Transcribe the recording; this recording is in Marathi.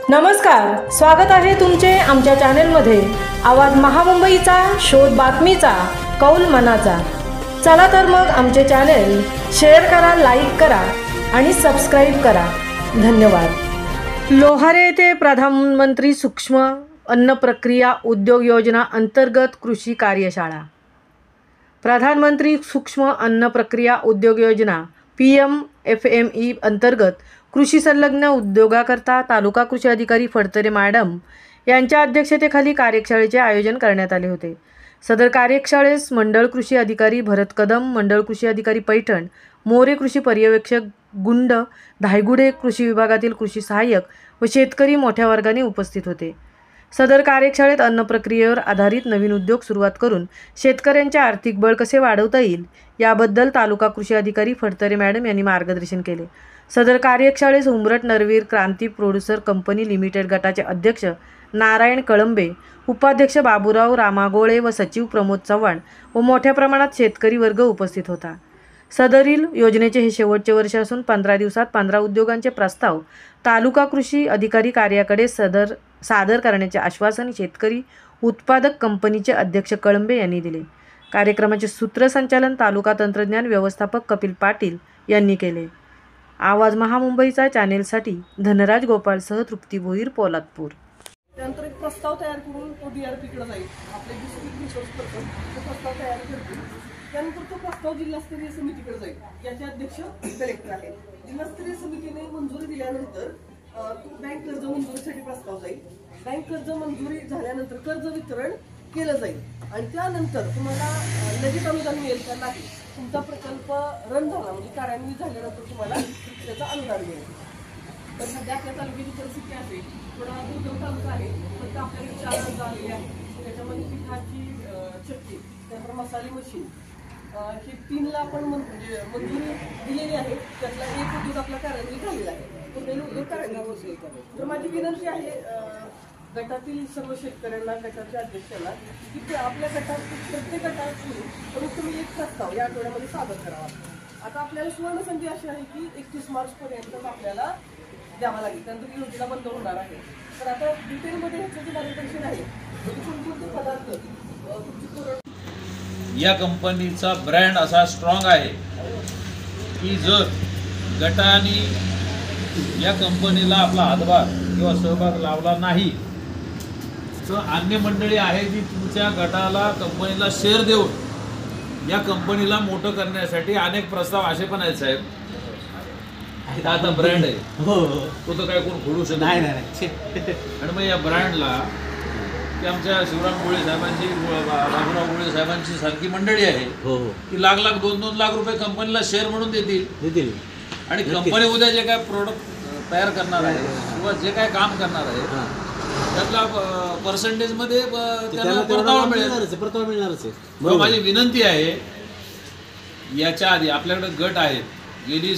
नमस्कार, स्वागत आहे तुमचे आमच्या चॅनलमध्ये। आवाज महामुंबईचा, शोध बातमीचा, कौल मनाचा। चला तर मग आमचे चॅनल शेअर करा, लाईक करा आणि सबस्क्राइब करा। धन्यवाद। लोहारे येथे प्रधानमंत्री सूक्ष्म अन्न प्रक्रिया उद्योग योजना अंतर्गत कृषी कार्यशाळा। प्रधानमंत्री सूक्ष्म अन्न प्रक्रिया उद्योग योजना PMFME अंतर्गत कृषी संलग्न उद्योगाकरता तालुका कृषी अधिकारी फडतरे मॅडम यांच्या अध्यक्षतेखाली कार्यशाळेचे आयोजन करण्यात आले होते। सदर कार्यशाळेस मंडळ कृषी अधिकारी भरत कदम, मंडळ कृषी अधिकारी पैठण, मोरे कृषी पर्यवेक्षक गुंड, धायगुडे कृषी विभागातील कृषी सहाय्यक व शेतकरी मोठ्या वर्गाने उपस्थित होते। सदर कार्यशाळेत अन्न प्रक्रियेवर आधारित नवीन उद्योग सुरुवात करून शेतकऱ्यांचे आर्थिक बळ कसे वाढवता येईल याबद्दल तालुका कृषी अधिकारी फडतरे मॅडम यांनी मार्गदर्शन केले। सदर कार्यशाळेस उमरट नरवीर क्रांती प्रोड्युसर कंपनी लिमिटेड गटाचे अध्यक्ष नारायण कळंबे, उपाध्यक्ष बाबूराव रामागोळे व सचिव प्रमोद चव्हाण व मोठ्या प्रमाणात शेतकरी वर्ग उपस्थित होता। सदरील योजनेचे हे शेवटचे वर्ष असून 15 दिवसात 15 उद्योगांचे प्रस्ताव तालुका कृषी अधिकारी कार्याकडे सादर करण्याचे आश्वासन शेतकरी उत्पादक कंपनीचे अध्यक्ष कळंबे यांनी दिले। कार्यक्रमाचे सूत्रसंचालन तालुका तंत्रज्ञान व्यवस्थापक कपिल पाटील यांनी केले। आवाज महामुंबईचा चॅनेलसाठी धनराज गोपाळसह तृप्ती भोईर, पोलादपूर। त्यानंतर एक प्रस्ताव तयार करून तो DRPकडे जाईल। आपले डिस्ट्रिक्ट रिसोर्स पर्सन तो प्रस्ताव तयार करतील। त्यानंतर तो प्रस्ताव जिल्हास्तरीय समितीकडे जाईल, याचे अध्यक्ष कलेक्टर आहेत। जिल्हास्तरीय समितीने मंजुरी दिल्यानंतर बँक कर्ज मंजुरीसाठी प्रस्ताव जाईल। बँक कर्ज मंजुरी झाल्यानंतर कर्ज वितरण केलं जाईल आणि त्यानंतर तुम्हाला लगेच अनुदान मिळेल का नाही, तुमचा प्रकल्प रन झाला म्हणजे कार्यान्वित झाल्यानंतर तुम्हाला त्याचा अनुदान मिळेल। तर सध्या आपल्या तालुक्याची परिस्थिती आहे, थोडा दुर्गम तालुका आहे, फक्त आपल्याकडे 4 अर्ज आलेले आहेत। त्याच्यामध्ये पिठाची चक्की, त्यानंतर मसाले मशीन, हे 3ला आपण म्हणजे मंजुरी दिलेली आहे। त्यातला एक उद्योग आपला कार्यान्वित झालेला आहे, तो नवीन उद्योग कार्यान्वित होईल। तर माझी विनंती आहे गटातील सर्व शेतकऱ्यांना, गटाच्या अध्यक्षांना की आपल्या गटात प्रत्येक गटात कमीत कमी एक प्रस्ताव या आठवड्यामध्ये सादर करावा। आता आपल्याला सुवर्ण संधी अशी आहे की 31 मार्च पर्यंत आपल्याला द्यावा लागेल, त्यानंतर योजना बंद होणार आहे। तर आता डिटेलमध्ये ह्याचं जे मार्गदर्शन आहे, कोणकोणते पदार्थ तुमची या कंपनीचा ब्रँड असा स्ट्रॉंग आहे की जर गटाने या कंपनीला आपला हातभार किंवा सहभाग लावला नाही तर अन्य मंडळी आहे जी तुमच्या गटाला कंपनीला शेअर देऊन या कंपनीला मोठं करण्यासाठी अनेक प्रस्ताव असे पण आहेत साहेब। आता ब्रँड आहे तो तर काय कोण खोडू शकत नाही। आणि मग या ब्रँडला की आमच्या शिवराम गोळे साहेबांची, बाबूराव गोळे साहेबांची सारखी मंडळी आहे की लाख 2-2 लाख रुपये कंपनीला शेअर म्हणून देतील आणि कंपनी उद्या जे काय प्रोडक्ट तयार करणार आहे किंवा जे काय काम करणार आहे त्यातला पर्सेंटेजमध्ये त्यांना परतावा मिळणारच आहे। माझी विनंती आहे, याच्या आधी आपल्याकडे गट आहेत, गेली